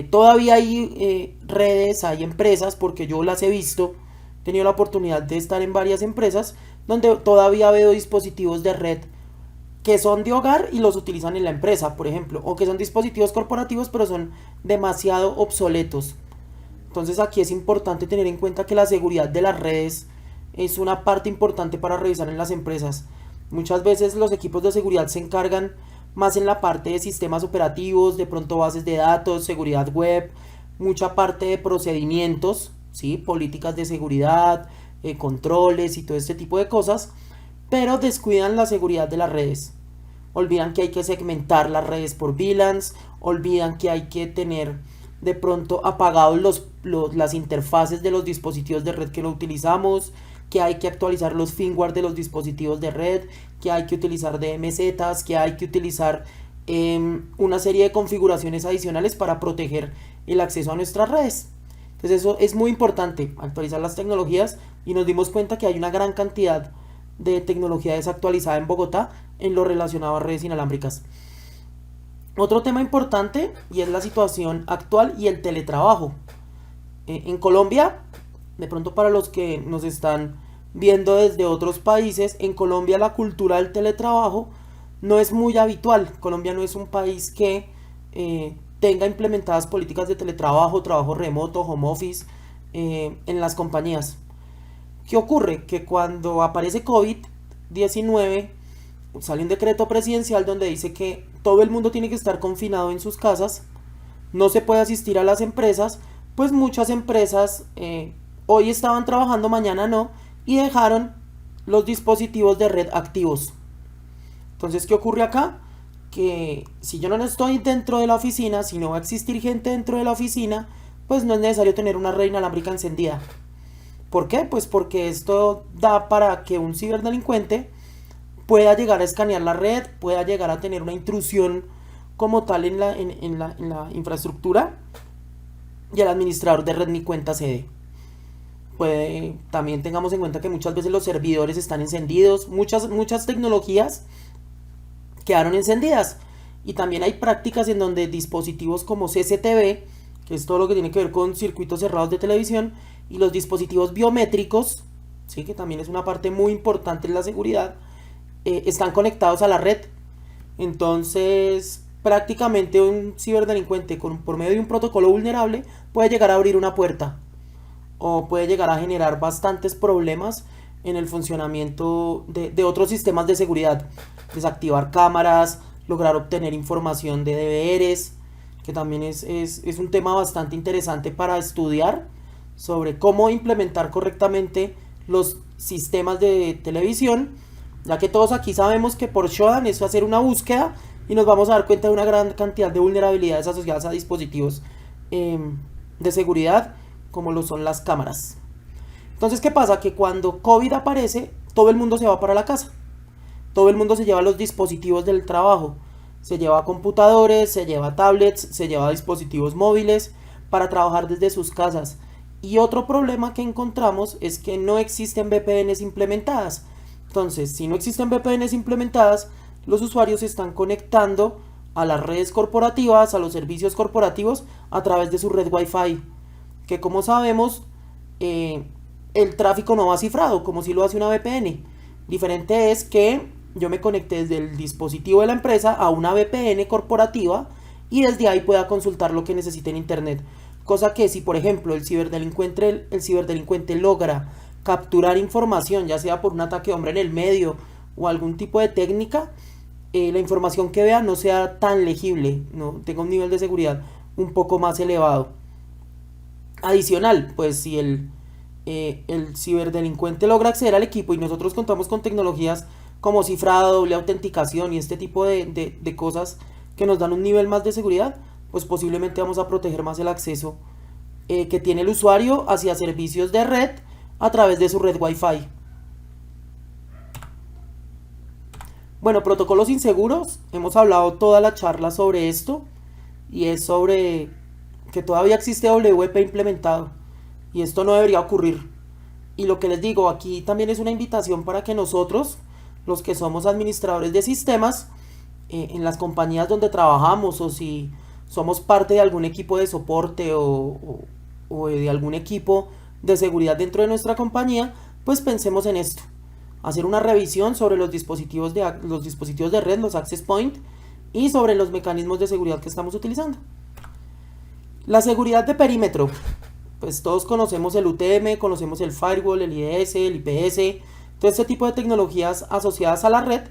Todavía hay redes, hay empresas, porque yo las he visto, he tenido la oportunidad de estar en varias empresas donde todavía veo dispositivos de red que son de hogar y los utilizan en la empresa, por ejemplo, o que son dispositivos corporativos pero son demasiado obsoletos. Entonces aquí es importante tener en cuenta que la seguridad de las redes es una parte importante para revisar en las empresas. Muchas veces los equipos de seguridad se encargan más en la parte de sistemas operativos, de pronto bases de datos, seguridad web, mucha parte de procedimientos, ¿sí? Políticas de seguridad, controles y todo este tipo de cosas, pero descuidan la seguridad de las redes. Olvidan que hay que segmentar las redes por VLANs, olvidan que hay que tener de pronto apagados las interfaces de los dispositivos de red que lo utilizamos, que hay que actualizar los firmware de los dispositivos de red, que hay que utilizar DMZs, que hay que utilizar una serie de configuraciones adicionales para proteger el acceso a nuestras redes. Entonces eso es muy importante, actualizar las tecnologías, y nos dimos cuenta que hay una gran cantidad de tecnología desactualizada en Bogotá en lo relacionado a redes inalámbricas. Otro tema importante y es la situación actual y el teletrabajo. En Colombia, de pronto para los que nos están viendo desde otros países, en Colombia la cultura del teletrabajo no es muy habitual. Colombia no es un país que tenga implementadas políticas de teletrabajo, trabajo remoto, home office en las compañías. ¿Qué ocurre? Que cuando aparece COVID-19 sale un decreto presidencial donde dice que todo el mundo tiene que estar confinado en sus casas, no se puede asistir a las empresas, pues muchas empresas hoy estaban trabajando, mañana no, y dejaron los dispositivos de red activos. Entonces, ¿qué ocurre acá? Que si yo no estoy dentro de la oficina, si no va a existir gente dentro de la oficina, pues no es necesario tener una red inalámbrica encendida. ¿Por qué? Pues porque esto da para que un ciberdelincuente pueda llegar a escanear la red, pueda llegar a tener una intrusión como tal en la infraestructura, y el administrador de red ni cuenta se dé. También tengamos en cuenta que muchas veces los servidores están encendidos, muchas tecnologías quedaron encendidas, y también hay prácticas en donde dispositivos como CCTV, que es todo lo que tiene que ver con circuitos cerrados de televisión, y los dispositivos biométricos, ¿sí? Que también es una parte muy importante en la seguridad, están conectados a la red. Entonces prácticamente un ciberdelincuente por medio de un protocolo vulnerable puede llegar a abrir una puerta o puede llegar a generar bastantes problemas en el funcionamiento de otros sistemas de seguridad, desactivar cámaras, lograr obtener información de DVRs, que también es un tema bastante interesante para estudiar sobre cómo implementar correctamente los sistemas de televisión, ya que todos aquí sabemos que por Shodan es hacer una búsqueda y nos vamos a dar cuenta de una gran cantidad de vulnerabilidades asociadas a dispositivos de seguridad, como lo son las cámaras. Entonces, ¿qué pasa? Que cuando COVID aparece, todo el mundo se va para la casa. Todo el mundo se lleva los dispositivos del trabajo. Se lleva computadores, se lleva tablets, se lleva dispositivos móviles para trabajar desde sus casas. Y otro problema que encontramos es que no existen VPNs implementadas. Entonces, si no existen VPNs implementadas, los usuarios se están conectando a las redes corporativas, a los servicios corporativos a través de su red Wi-Fi, que como sabemos el tráfico no va cifrado como si lo hace una VPN. Diferente es que yo me conecte desde el dispositivo de la empresa a una VPN corporativa y desde ahí pueda consultar lo que necesite en internet. Cosa que si por ejemplo el ciberdelincuente logra capturar información, ya sea por un ataque de hombre en el medio o algún tipo de técnica, la información que vea no sea tan legible, no tenga un nivel de seguridad un poco más elevado. Adicional, pues si el ciberdelincuente logra acceder al equipo y nosotros contamos con tecnologías como cifrado, doble autenticación y este tipo de cosas que nos dan un nivel más de seguridad, pues posiblemente vamos a proteger más el acceso que tiene el usuario hacia servicios de red a través de su red Wi-Fi. Bueno, protocolos inseguros, hemos hablado toda la charla sobre esto y es sobre que todavía existe WP implementado y esto no debería ocurrir. Y lo que les digo, aquí también es una invitación para que nosotros, los que somos administradores de sistemas, en las compañías donde trabajamos o si somos parte de algún equipo de soporte o de algún equipo de seguridad dentro de nuestra compañía, pues pensemos en esto. Hacer una revisión sobre los dispositivos de red, los access point, y sobre los mecanismos de seguridad que estamos utilizando. La seguridad de perímetro. Pues todos conocemos el UTM, conocemos el firewall, el IDS, el IPS, todo este tipo de tecnologías asociadas a la red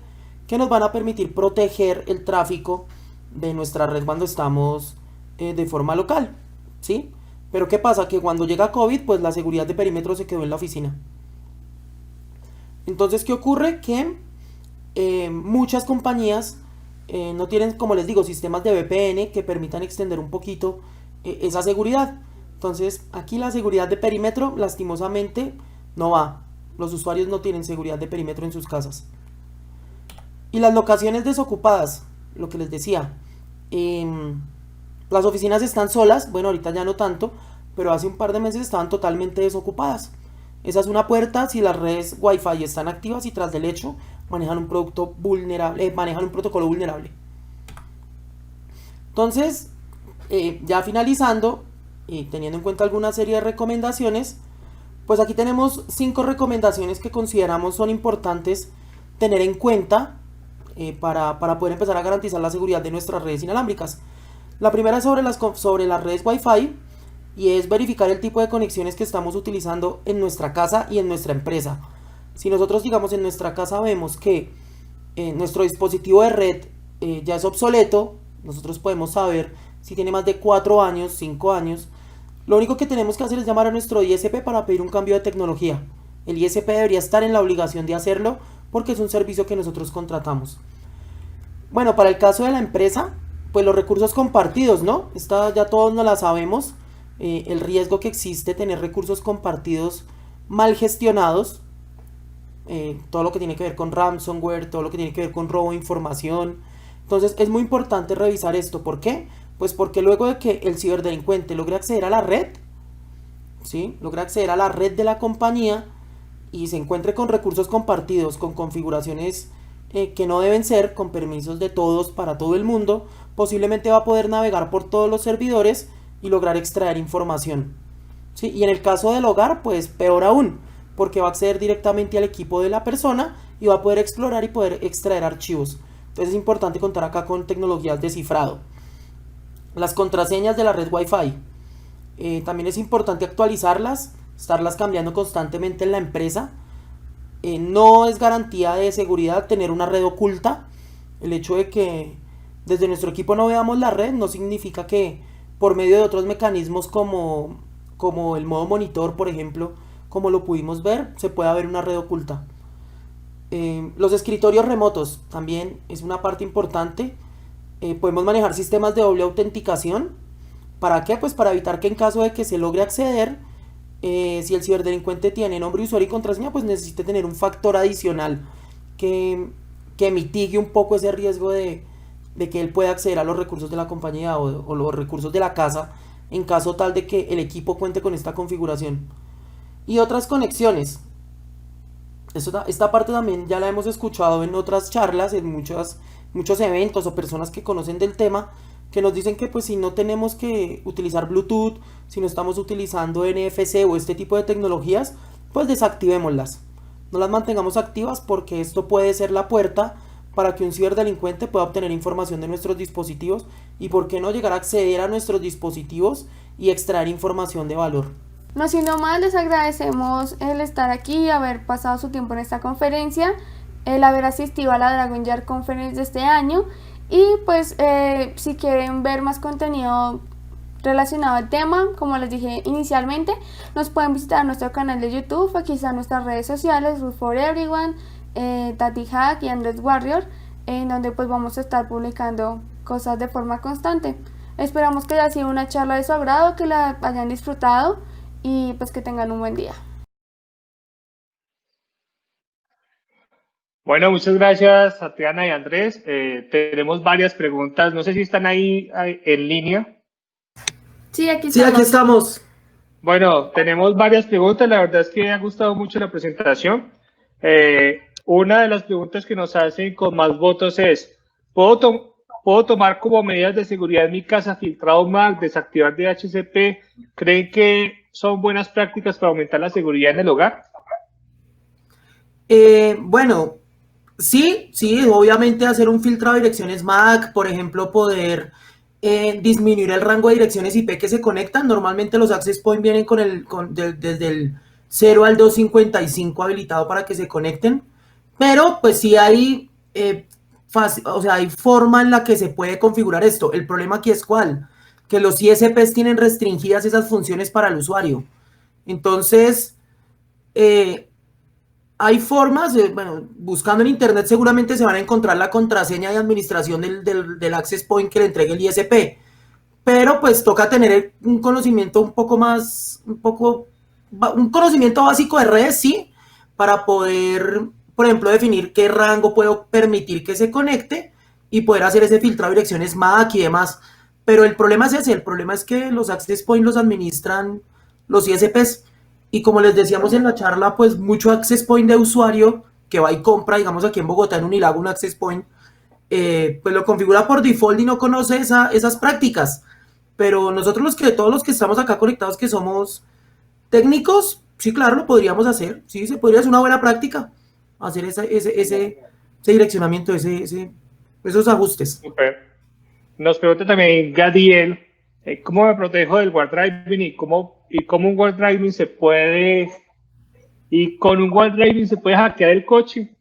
que nos van a permitir proteger el tráfico de nuestra red cuando estamos de forma local, ¿sí? Pero ¿qué pasa? Que cuando llega COVID, pues la seguridad de perímetro se quedó en la oficina. Entonces, ¿qué ocurre? Que muchas compañías no tienen, como les digo, sistemas de VPN que permitan extender un poquito esa seguridad. Entonces, aquí la seguridad de perímetro, lastimosamente, no va. Los usuarios no tienen seguridad de perímetro en sus casas. Y las locaciones desocupadas, lo que les decía. Las oficinas están solas, bueno, ahorita ya no tanto, pero hace un par de meses estaban totalmente desocupadas. Esa es una puerta si las redes Wi-Fi están activas y tras del hecho manejan un producto vulnerable, manejan un protocolo vulnerable. Entonces, ya finalizando y teniendo en cuenta alguna serie de recomendaciones, pues aquí tenemos 5 recomendaciones que consideramos son importantes tener en cuenta para poder empezar a garantizar la seguridad de nuestras redes inalámbricas. La primera es sobre las redes Wi-Fi y es verificar el tipo de conexiones que estamos utilizando en nuestra casa y en nuestra empresa. Si nosotros, digamos, en nuestra casa vemos que nuestro dispositivo de red ya es obsoleto, nosotros podemos saber si tiene más de 4 años, 5 años. Lo único que tenemos que hacer es llamar a nuestro ISP para pedir un cambio de tecnología. El ISP debería estar en la obligación de hacerlo porque es un servicio que nosotros contratamos. Bueno, para el caso de la empresa, pues los recursos compartidos, ¿no? Esta ya todos nos la sabemos. El riesgo que existe tener recursos compartidos mal gestionados, todo lo que tiene que ver con ransomware, todo lo que tiene que ver con robo de información. Entonces es muy importante revisar esto. ¿Por qué? Pues porque luego de que el ciberdelincuente logre acceder a la red, ¿sí? Logra acceder a la red de la compañía y se encuentre con recursos compartidos, con configuraciones que no deben ser, con permisos de todos para todo el mundo, posiblemente va a poder navegar por todos los servidores y lograr extraer información, ¿sí? Y en el caso del hogar, pues peor aún, porque va a acceder directamente al equipo de la persona y va a poder explorar y poder extraer archivos. Entonces es importante contar acá con tecnologías de cifrado. Las contraseñas de la red Wi-Fi, también es importante actualizarlas, estarlas cambiando constantemente en la empresa. No es garantía de seguridad tener una red oculta. El hecho de que desde nuestro equipo no veamos la red no significa que por medio de otros mecanismos como el modo monitor, por ejemplo, como lo pudimos ver, se pueda ver una red oculta. Los escritorios remotos también es una parte importante. Podemos manejar sistemas de doble autenticación. ¿Para qué? Pues para evitar que en caso de que se logre acceder, si el ciberdelincuente tiene nombre, usuario y contraseña, pues necesite tener un factor adicional que mitigue un poco ese riesgo de que él pueda acceder a los recursos de la compañía o los recursos de la casa en caso tal de que el equipo cuente con esta configuración. Y otras conexiones. Esta parte también ya la hemos escuchado en otras charlas, en muchas muchos eventos o personas que conocen del tema que nos dicen que pues si no tenemos que utilizar Bluetooth, si no estamos utilizando NFC o este tipo de tecnologías, pues desactivémoslas. No las mantengamos activas porque esto puede ser la puerta para que un ciberdelincuente pueda obtener información de nuestros dispositivos y por qué no llegar a acceder a nuestros dispositivos y extraer información de valor. No siendo más, les agradecemos el estar aquí, haber pasado su tiempo en esta conferencia, el haber asistido a la Dragon Jar Conference de este año y pues si quieren ver más contenido relacionado al tema, como les dije inicialmente, nos pueden visitar nuestro canal de YouTube, aquí están nuestras redes sociales, Root for Everyone, Tati Hack y Andrés Warrior, en donde pues vamos a estar publicando cosas de forma constante. Esperamos que haya sido una charla de su agrado, que la hayan disfrutado y pues que tengan un buen día. Bueno, muchas gracias, Tatiana y Andrés. Tenemos varias preguntas. No sé si están ahí en línea. Sí, aquí estamos. Sí, aquí estamos. Bueno, tenemos varias preguntas. La verdad es que me ha gustado mucho la presentación. Una de las preguntas que nos hacen con más votos es, ¿puedo tomar como medidas de seguridad en mi casa filtrado MAC, desactivar DHCP? ¿Creen que son buenas prácticas para aumentar la seguridad en el hogar? Bueno, sí, obviamente hacer un filtrado de direcciones MAC, por ejemplo, poder disminuir el rango de direcciones IP que se conectan. Normalmente los access point vienen desde el 0 al 255 habilitado para que se conecten, pero pues sí hay, hay forma en la que se puede configurar esto. El problema aquí es cuál, que los ISPs tienen restringidas esas funciones para el usuario. Entonces, hay formas, bueno, buscando en internet seguramente se van a encontrar la contraseña de administración del access point que le entregue el ISP, pero pues toca tener un conocimiento un conocimiento básico de redes, sí, para poder, por ejemplo, definir qué rango puedo permitir que se conecte y poder hacer ese filtrado de direcciones MAC y demás. Pero el problema es ese, el problema es que los access point los administran los ISPs. Y como les decíamos en la charla, pues mucho access point de usuario que va y compra, digamos aquí en Bogotá, en Unilago, un access point, pues lo configura por default y no conoce esas prácticas. Pero nosotros todos los que estamos acá conectados, que somos técnicos, sí, claro, lo podríamos hacer. Sí, se podría, es una buena práctica hacer ese direccionamiento, esos ajustes. Super. Nos pregunta también Gadiel, ¿cómo me protejo del wall driving y cómo un wall driving se puede hackear el coche?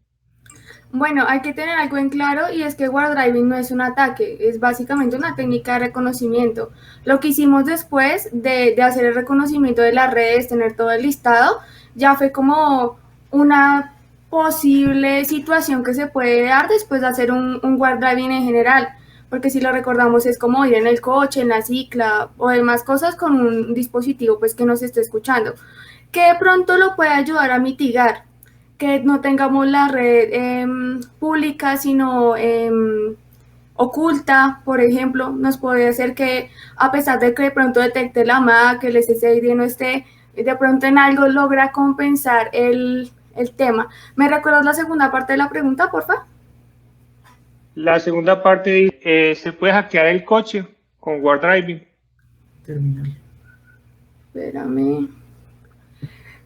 Bueno, hay que tener algo en claro y es que wall driving no es un ataque, es básicamente una técnica de reconocimiento. Lo que hicimos después de hacer el reconocimiento de las redes, tener todo el listado, ya fue como una posible situación que se puede dar después de hacer un wall driving en general. Porque si lo recordamos es como ir en el coche, en la cicla o demás cosas con un dispositivo pues que nos esté escuchando, que de pronto lo puede ayudar a mitigar, que no tengamos la red pública sino oculta, por ejemplo, nos puede hacer que a pesar de que de pronto detecte la MAC, que el SSID no esté, de pronto en algo logra compensar el tema. ¿Me recuerdas la segunda parte de la pregunta, porfa? La segunda parte ¿se puede hackear el coche con wall driving? Terminal. Espérame.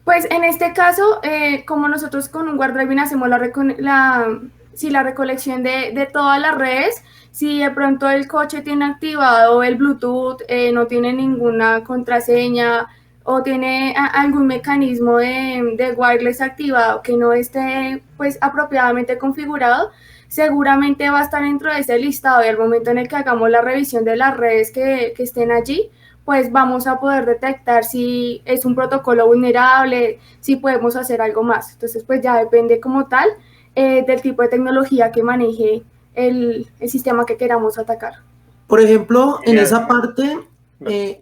Pues en este caso, como nosotros con un wall driving hacemos la recolección de todas las redes, si de pronto el coche tiene activado el Bluetooth, no tiene ninguna contraseña o tiene algún mecanismo de wireless activado que no esté pues apropiadamente configurado, seguramente va a estar dentro de ese listado y al momento en el que hagamos la revisión de las redes que estén allí, pues vamos a poder detectar si es un protocolo vulnerable, si podemos hacer algo más. Entonces, pues ya depende como tal del tipo de tecnología que maneje el sistema que queramos atacar. Por ejemplo, en esa parte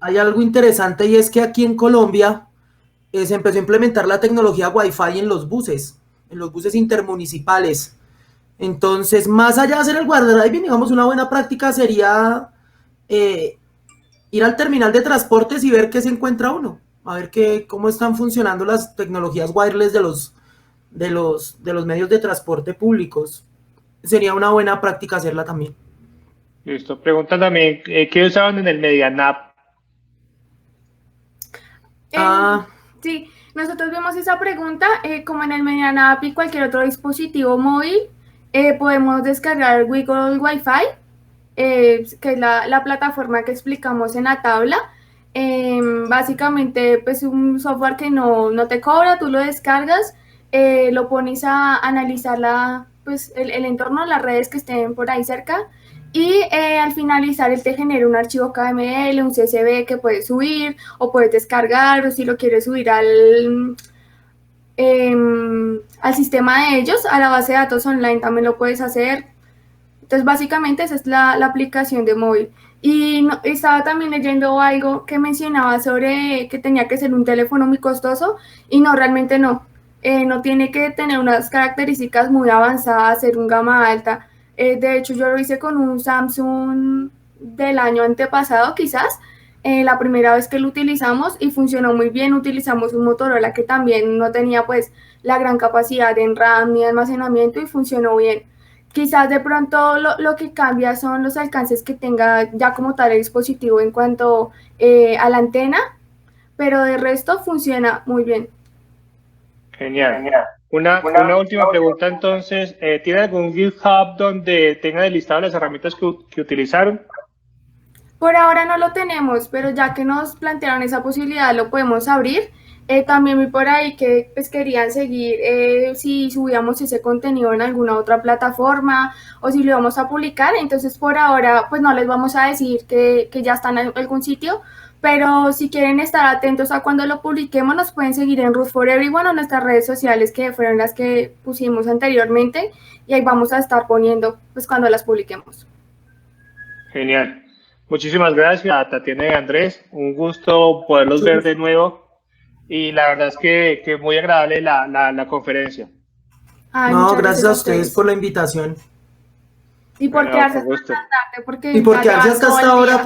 hay algo interesante y es que aquí en Colombia se empezó a implementar la tecnología Wi-Fi en los buses intermunicipales. Entonces, más allá de hacer el wall driving, digamos, una buena práctica sería ir al terminal de transportes y ver qué se encuentra uno, a ver cómo están funcionando las tecnologías wireless de los medios de transporte públicos. sería una buena práctica hacerla también. Listo. Preguntan también, ¿qué usaban en el MediaNav? Ah, Sí, nosotros vemos esa pregunta, como en el Mediana App y cualquier otro dispositivo móvil, podemos descargar Wiggle Wi-Fi, que es la plataforma que explicamos en la tabla. Básicamente, pues un software que no te cobra, tú lo descargas, lo pones a analizar pues, el entorno, las redes que estén por ahí cerca, y al finalizar él te genera un archivo KML, un CSV que puedes subir o puedes descargar, o si lo quieres subir al sistema de ellos, a la base de datos online también lo puedes hacer. Entonces, básicamente esa es la aplicación de móvil. Y estaba también leyendo algo que mencionaba sobre que tenía que ser un teléfono muy costoso, y no, realmente no. No tiene que tener unas características muy avanzadas, ser un gama alta. De hecho, yo lo hice con un Samsung del año antepasado, quizás, la primera vez que lo utilizamos, y funcionó muy bien. Utilizamos un Motorola que también no tenía pues la gran capacidad en RAM ni almacenamiento, y funcionó bien. Quizás de pronto lo que cambia son los alcances que tenga ya como tal el dispositivo en cuanto a la antena, pero de resto funciona muy bien. Genial. Una última pregunta entonces, ¿tiene algún GitHub donde tenga listado las herramientas que utilizaron? Por ahora no lo tenemos, pero ya que nos plantearon esa posibilidad, lo podemos abrir. También vi por ahí que pues, querían seguir si subíamos ese contenido en alguna otra plataforma o si lo íbamos a publicar. Entonces, por ahora, pues no les vamos a decir que ya están en algún sitio, pero si quieren estar atentos a cuando lo publiquemos, nos pueden seguir en Root for Everyone o nuestras redes sociales, que fueron las que pusimos anteriormente, y ahí vamos a estar poniendo pues cuando las publiquemos. Genial. Muchísimas gracias a Tatiana y Andrés. Un gusto poderlos ver de nuevo. Y la verdad es que muy agradable la conferencia. Ay, no, muchas gracias a ustedes por la invitación. Y por Bueno, quedarse con gusto. hasta tan tarde, porque Y por ya quedarse llevan hasta todo el esta hora, día.